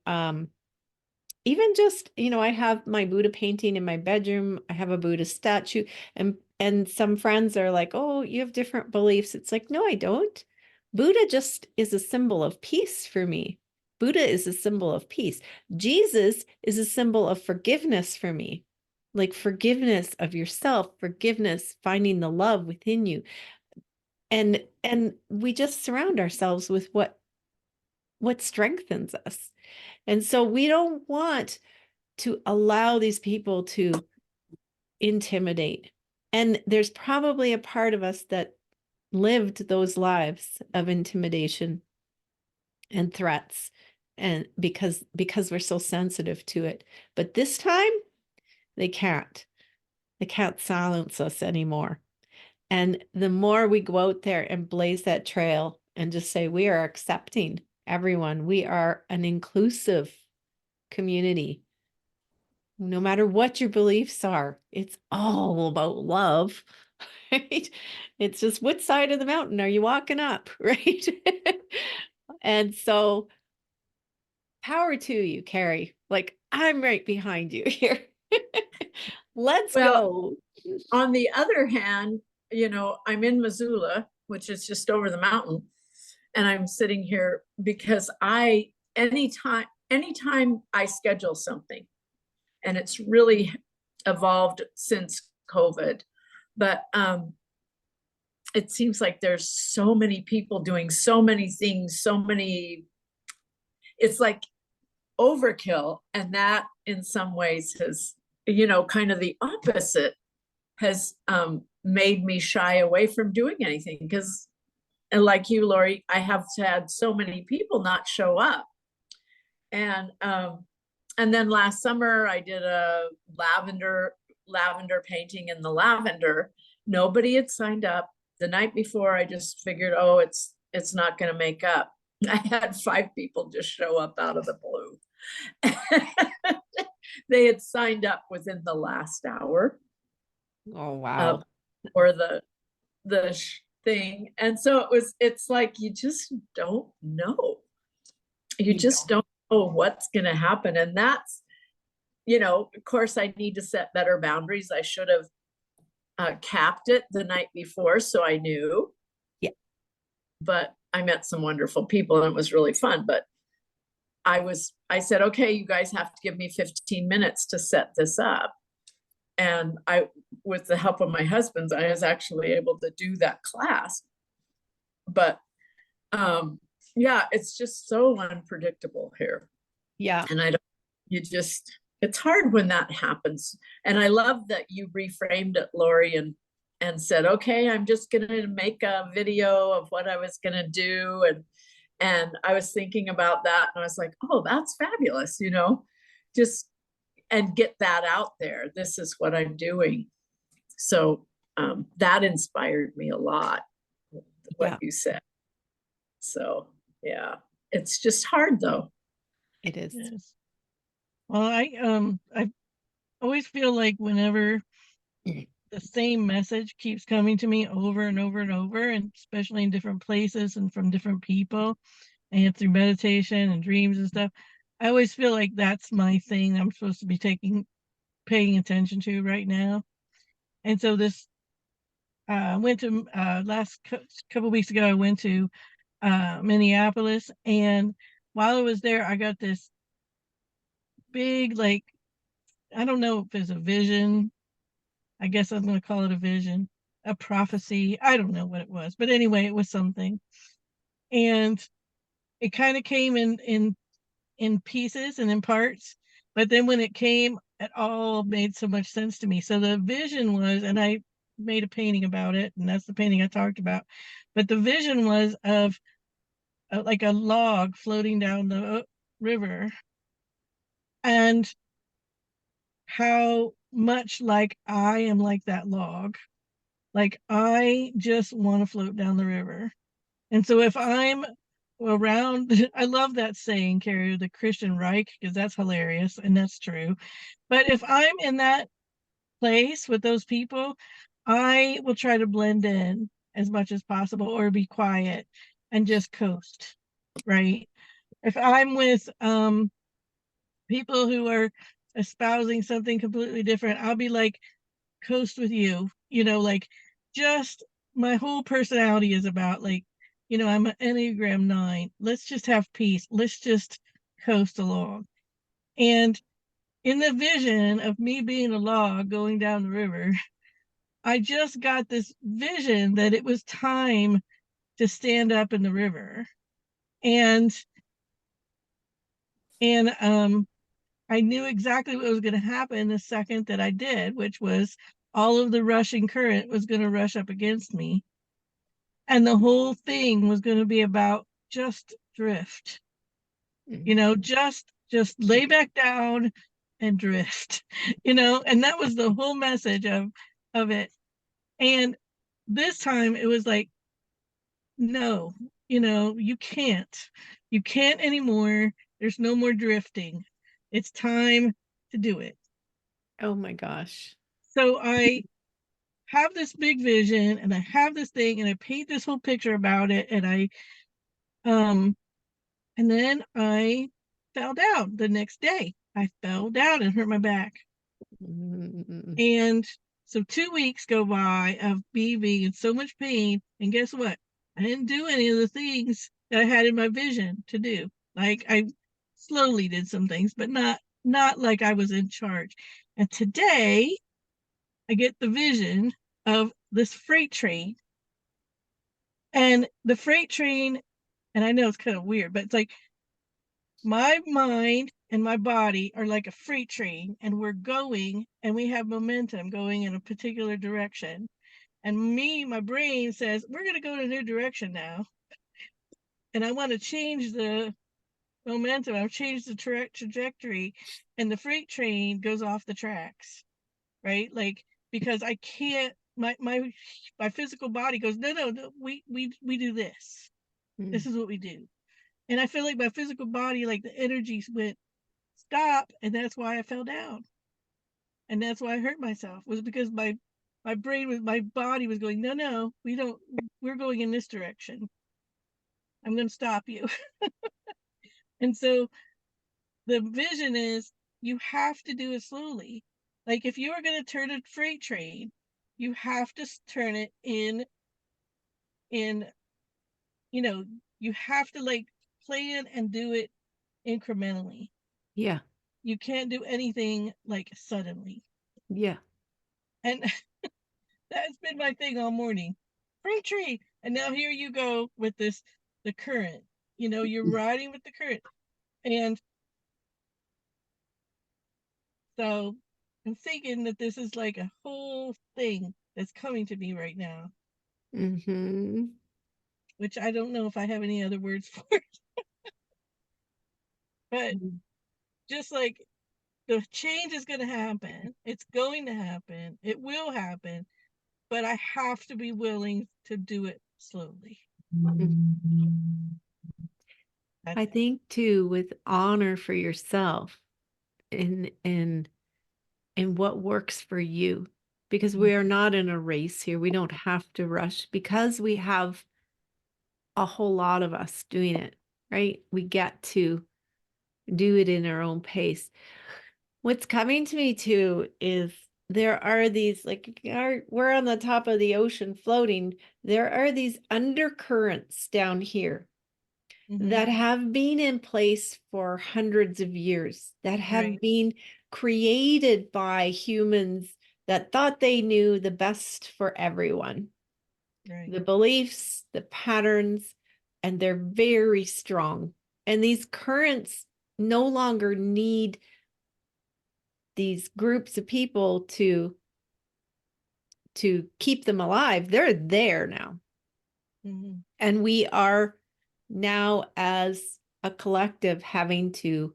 even just, I have my Buddha painting in my bedroom. I have a Buddha statue, and some friends are like, oh, you have different beliefs. It's like, no, I don't. Buddha just is a symbol of peace for me. Buddha is a symbol of peace. Jesus is a symbol of forgiveness for me, like forgiveness of yourself, forgiveness, finding the love within you. And we just surround ourselves with what strengthens us. And so we don't want to allow these people to intimidate. And there's probably a part of us that lived those lives of intimidation and threats, and because we're so sensitive to it. But this time they can't silence us anymore. And the more we go out there and blaze that trail and just say we are accepting everyone, we are an inclusive community, no matter what your beliefs are, it's all about love. Right? It's just, which side of the mountain are you walking up, right? And so power to you, Carrie. Like, I'm right behind you here. Let's go. On the other hand, I'm in Missoula, which is just over the mountain. And I'm sitting here because anytime I schedule something, and it's really evolved since COVID, but it seems like there's so many people doing so many things, it's like overkill. And that in some ways has, kind of the opposite, has made me shy away from doing anything. Because, and like you, Lori, I have had so many people not show up. And then last summer I did a lavender painting in the lavender. Nobody had signed up. The night before, I just figured, oh, it's not going to make up. I had 5 people just show up out of the blue. They had signed up within the last hour Oh, wow. for the thing. And so it's like, you just don't know. You You just don't know what's going to happen. And that's, of course, I need to set better boundaries. I should have capped it the night before, so I knew. Yeah. But I met some wonderful people and it was really fun. But I said, okay, you guys have to give me 15 minutes to set this up. And with the help of my husband, I was actually able to do that class. But yeah, it's just so unpredictable here. Yeah. And it's hard when that happens. And I love that you reframed it, Lori, and said, okay, I'm just gonna make a video of what I was gonna do. And I was thinking about that and I was like, oh, that's fabulous, just, and get that out there. This is what I'm doing. So that inspired me a lot, what Yeah. you said. So yeah, it's just hard though. It is. Yes. Well, I always feel like whenever the same message keeps coming to me over and over and over, and especially in different places and from different people, and through meditation and dreams and stuff, I always feel like that's my thing I'm supposed to be paying attention to right now. And so this went to last couple weeks ago, I went to Minneapolis, and while I was there, I got this big, like, I don't know if it's a vision. I guess I'm going to call it a vision, a prophecy. I don't know what it was, but anyway, it was something. And it kind of came in pieces and in parts, but then when it came, it all made so much sense to me. So the vision was, and I made a painting about it, and that's the painting I talked about, but the vision was of like a log floating down the river, and how much like I am like that log. Like, I just want to float down the river. And so if I'm around, I love that saying, Carrie, the Christian Reich, because that's hilarious and that's true. But if I'm in that place with those people, I will try to blend in as much as possible or be quiet and just coast, right? If I'm with people who are espousing something completely different, I'll be like, coast with you, like, just my whole personality is about, like, I'm an Enneagram 9. Let's just have peace. Let's just coast along. And in the vision of me being a log going down the river, I just got this vision that it was time to stand up in the river. And I knew exactly what was going to happen the second that I did, which was all of the rushing current was going to rush up against me. And the whole thing was going to be about just drift, just lay back down and drift, and that was the whole message of it. And this time it was like, no, you can't anymore. There's no more drifting. It's time to do it. Oh my gosh. So I have this big vision and I have this thing and I paint this whole picture about it, and and then I fell down the next day. I fell down and hurt my back. Mm. And so 2 weeks go by of me being in so much pain, and guess what? I didn't do any of the things that I had in my vision to do. Like, I slowly did some things, but not like I was in charge. And today I get the vision of this freight train. And the freight train, and I know it's kind of weird, but it's like my mind and my body are like a freight train, and we're going and we have momentum going in a particular direction. And my brain says, we're going to go in a new direction now. And I want to change the momentum. I've changed the trajectory, and the freight train goes off the tracks, right? Like, because I can't, my physical body goes, no, we do this. This is what we do. And I feel like my physical body, like the energies went stop. And that's why I fell down. And that's why I hurt myself, was because my body was going, no, we're going in this direction. I'm going to stop you. And so the vision is, you have to do it slowly. Like if you are going to turn a freight train, you have to turn it in, you have to like plan and do it incrementally. Yeah. You can't do anything like suddenly. Yeah. And that's been my thing all morning. Freight train. And now here you go with the current. You're riding with the current. And so I'm thinking that this is like a whole thing that's coming to me right now, Mm-hmm. which I don't know if I have any other words for it. But just like the change is going to happen, it's going to happen, it will happen, but I have to be willing to do it slowly. I think too, with honor for yourself and what works for you, because we are not in a race here. We don't have to rush because we have a whole lot of us doing it, right? We get to do it in our own pace. What's coming to me too is there are these, like, we're on the top of the ocean floating. There are these undercurrents down here that have been in place for hundreds of years, that have Right. been created by humans that thought they knew the best for everyone. Right. The beliefs, the patterns, and they're very strong. And these currents no longer need these groups of people to keep them alive. They're there now. Mm-hmm. And we are now as a collective having to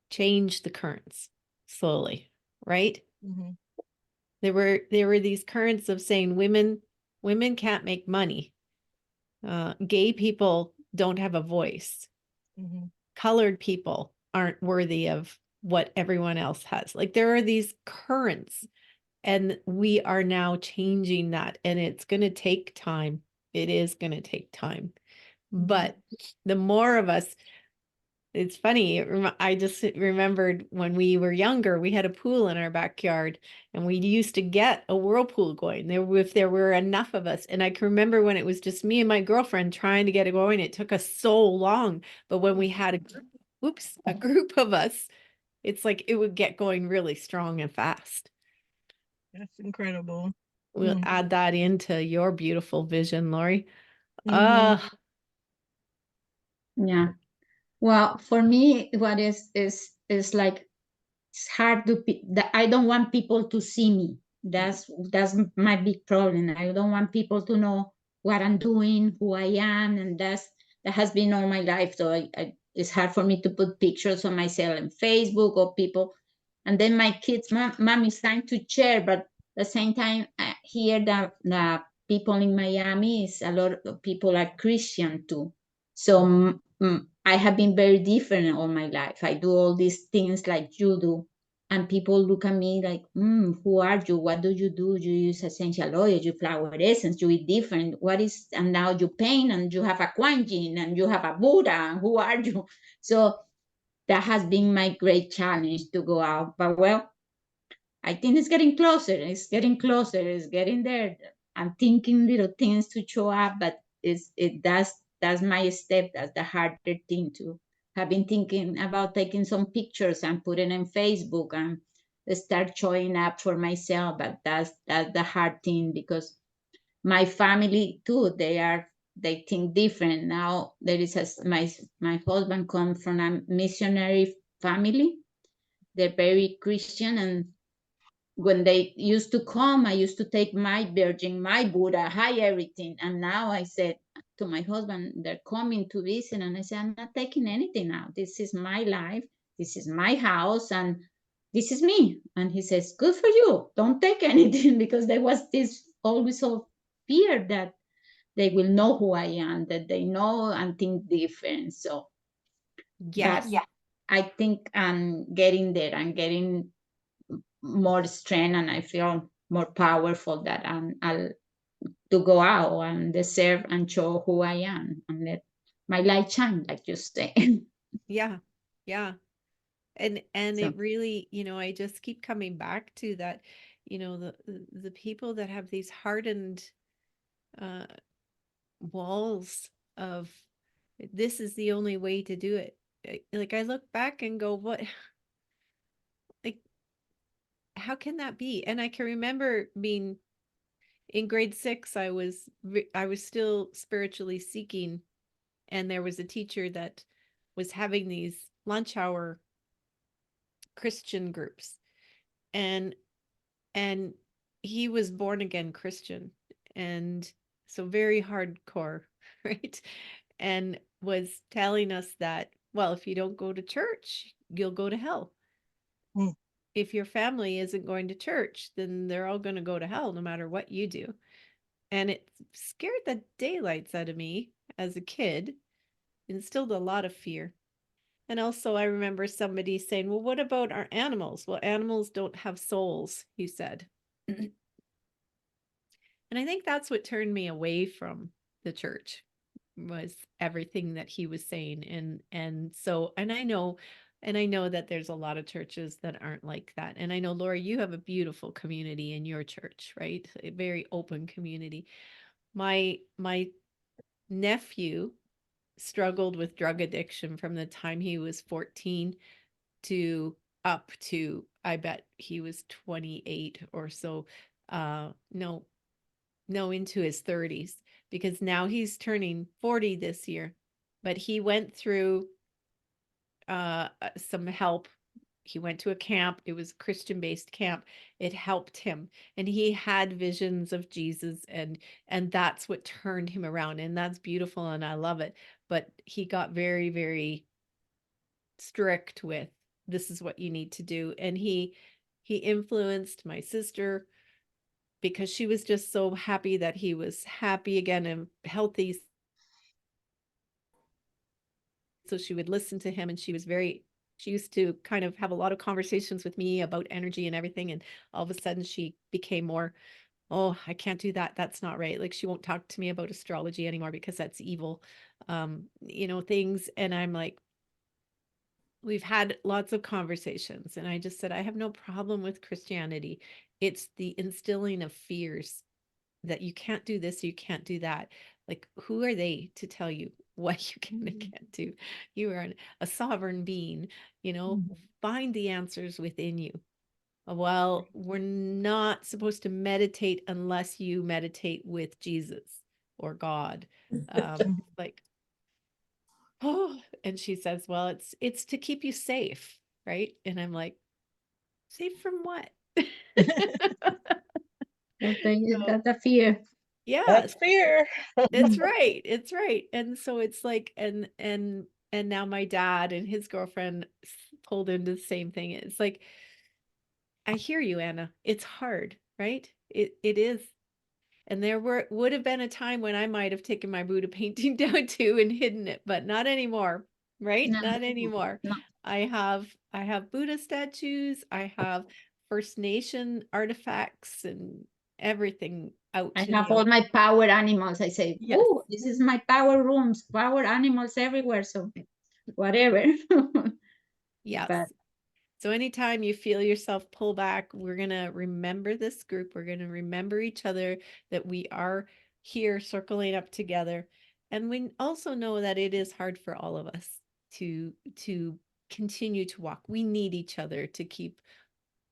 change the currents slowly, right? Mm-hmm. There were these currents of saying women can't make money. Gay people don't have a voice. Mm-hmm. Colored people aren't worthy of what everyone else has. Like there are these currents, and we are now changing that, and it's going to take time. It is going to take time. But the more of us, it's funny. I just remembered when we were younger, we had a pool in our backyard, and we used to get a whirlpool going. If there were enough of us, and I can remember when it was just me and my girlfriend trying to get it going, it took us so long. But when we had a group of us, it's like it would get going really strong and fast. That's incredible. We'll add that into your beautiful vision, Lori. Yeah. Well, for me, what is like, it's hard to that I don't want people to see me. That's my big problem. I don't want people to know what I'm doing, who I am, and that has been all my life. So it's hard for me to put pictures of myself on Facebook or people. And then my kids, mom is trying to share, but at the same time, I hear that the people in Miami is a lot of people are Christian too. So I have been very different all my life. I do all these things like you do. And people look at me like, who are you? What do? You use essential oil, you flower essence, you eat different. What is, and now you paint and you have a Kuan Yin and you have a Buddha. And who are you? So that has been my great challenge to go out. But well, I think it's getting closer. It's getting closer. It's getting there. I'm thinking little things to show up, but that's my step. That's the harder thing to have been thinking about taking some pictures and putting in Facebook and start showing up for myself. But that's the hard thing, because my family too, they think different. Now there is my husband comes from a missionary family. They're very Christian, and when they used to come, I used to take my Virgin, my Buddha, everything. And now I said to my husband, they're coming to visit. And I said, I'm not taking anything now. This is my life. This is my house. And this is me. And he says, good for you. Don't take anything, because there was this always of fear that they will know who I am, that they know and think different. So Yes. I think I'm getting there. I'm getting more strength, and I feel more powerful that I'll to go out and deserve and show who I am and let my light shine, like you say. Yeah. Yeah. And So it really, I just keep coming back to that, the people that have these hardened uh walls of this is the only way to do it. Like I look back and go, what like how can that be? And I can remember being in grade 6, I was still spiritually seeking, and there was a teacher that was having these lunch hour Christian groups, and and he was born again Christian, and so very hardcore, right? And was telling us that, well, if you don't go to church, you'll go to hell. Mm. If your family isn't going to church, then they're all going to go to hell no matter what you do. And it scared the daylights out of me as a kid, instilled a lot of fear. And also, I remember somebody saying, well, what about our animals? Well, animals don't have souls, he said. And I think that's what turned me away from the church, was everything that he was saying. And I know that there's a lot of churches that aren't like that. And I know, Laura, you have a beautiful community in your church, right? A very open community. My nephew struggled with drug addiction from the time he was 14 to up to, I bet he was 28 or so. No, into his 30s, because now he's turning 40 this year. But he went through some help. He went to a camp. It was a Christian-based camp. It helped him, and he had visions of Jesus, and that's what turned him around, and that's beautiful, and I love it. But he got very, very strict with, this is what you need to do, and he influenced my sister, because she was just so happy that he was happy again and healthy. So she would listen to him, and she used to kind of have a lot of conversations with me about energy and everything. And all of a sudden she became more, oh, I can't do that. That's not right. Like, she won't talk to me about astrology anymore because that's evil, things. And I'm like, we've had lots of conversations, and I just said, I have no problem with Christianity. It's the instilling of fears that you can't do this, you can't do that. Like, who are they to tell you what you can and can't do? You are a sovereign being, find the answers within you. Well, we're not supposed to meditate unless you meditate with Jesus or God. Like, oh, and she says, well, it's to keep you safe, right? And I'm like, safe from what? that's a fear. Yeah, That's fear. it's right. It's right. And so it's like, and now my dad and his girlfriend pulled into the same thing. It's like, I hear you, Anna. It's hard, right? It is. And there would have been a time when I might have taken my Buddha painting down too and hidden it, but not anymore, right? No, Not anymore. no. I have Buddha statues, I have First Nation artifacts and everything out I in have the all open. my power animals. I say, Yes. oh, this is my power rooms, power animals everywhere. So whatever. Yes. But So anytime you feel yourself pull back, we're going to remember this group. We're going to remember each other, that we are here circling up together. And we also know that it is hard for all of us to continue to walk. We need each other to keep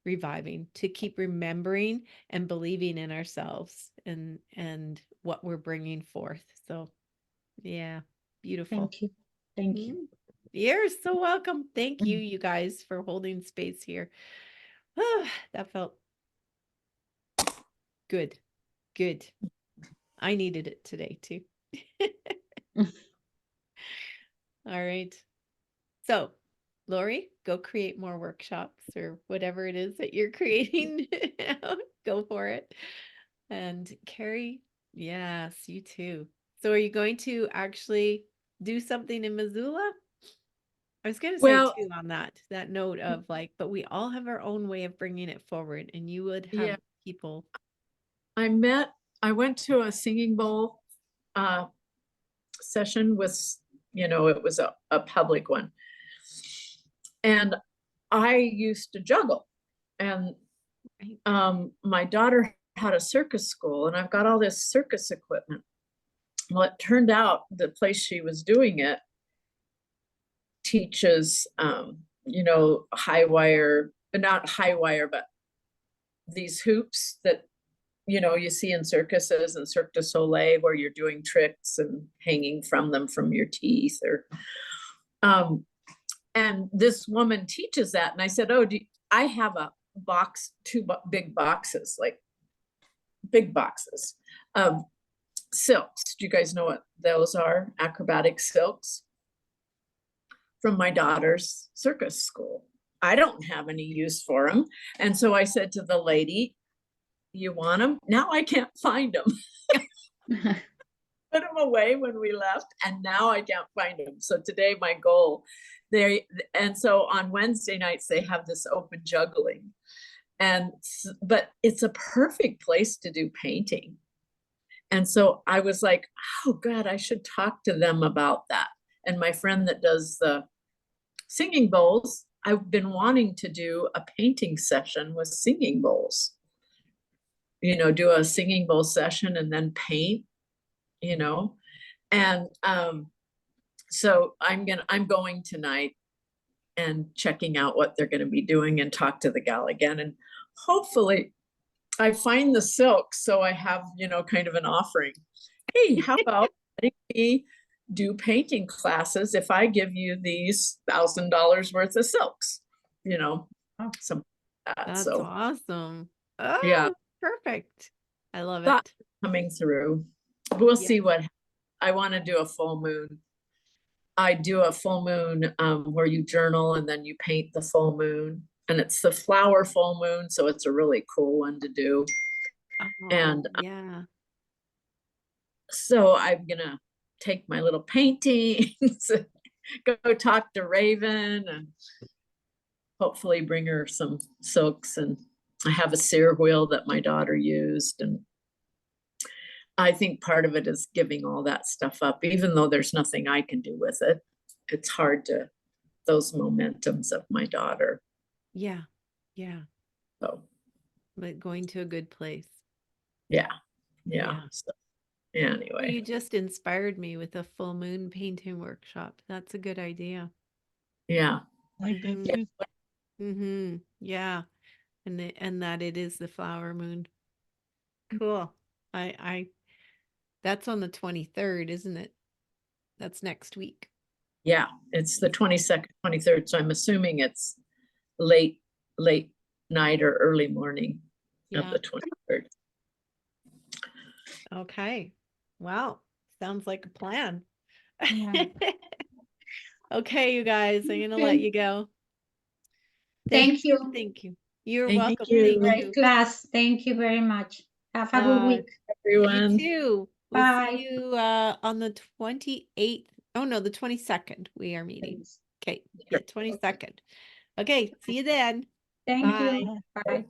reviving, to keep remembering and believing in ourselves and what we're bringing forth. So yeah, beautiful. thank you. Thank you. Mhm. You're so welcome. Thank you, you guys, for holding space here. That felt good. Good. I needed it today too. All right. So, Lori, go create more workshops or whatever it is that you're creating. Go for it. And Carrie, yes, you too. So, are you going to actually do something in Missoula? I was gonna say Well- too on that note of like, but we all have our own way of bringing it forward, and you would have Yeah. people. I went to a singing bowl session with, it was a public one. And I used to juggle, and Right. my daughter had a circus school, and I've got all this circus equipment. Well, it turned out the place she was doing it teaches, high wire, not high wire, but these hoops that, you see in circuses and Cirque du Soleil, where you're doing tricks and hanging from them from your teeth, or, and this woman teaches that. And I said, oh, I have a box, big boxes, like big boxes of silks. Do you guys know what those are? Acrobatic silks from my daughter's circus school. I don't have any use for them. And so I said to the lady, you want them? Now I can't find them. Put them away when we left, and now I can't find them. So today my goal and so on Wednesday nights they have this open juggling, but it's a perfect place to do painting. And so I was like, oh God, I should talk to them about that. And my friend that does the singing bowls, I've been wanting to do a painting session with singing bowls. Do a singing bowl session and then paint, and so I'm going tonight and checking out what they're going to be doing, and talk to the gal again, and hopefully I find the silk, so I have, kind of an offering. Hey, how about letting me do painting classes if I give you these $1,000 worth of silks, some That's so awesome. Oh, yeah, perfect. I love That- it. coming through. We'll Yeah. see what I want to do. A full moon. I do a full moon where you journal and then you paint the full moon, and it's the flower full moon, so it's a really cool one to do. And Oh, yeah. so I'm gonna take my little paintings, go talk to Raven, and hopefully bring her some silks. And I have a sear wheel that my daughter used, and I think part of it is giving all that stuff up, even though there's nothing I can do with it. It's hard to, those momentums of my daughter. Yeah. Yeah. So But going to a good place. yeah. Yeah. So, anyway, You just inspired me with a full moon painting workshop. That's a good idea. yeah. Like that Mhm. too. Mm-hmm. Yeah. And that it is the flower moon. Cool. That's on the 23rd, isn't it? That's next week. Yeah, it's the 22nd, 23rd, so I'm assuming it's late night or early morning of Yeah. the 23rd. Okay. Wow. Sounds like a plan. Yeah. Okay, you guys, I'm gonna let Okay. you go. Thank you. Thank you. You're Thank welcome. you. Thank Great you. class. Thank you very much. Have a good Uh, week. You Everyone. too. We'll Bye. see you on the 28th. Oh no, the 22nd. We are meeting. Okay. Yeah, 22nd. Okay, see you then. Thank Bye. you. Bye.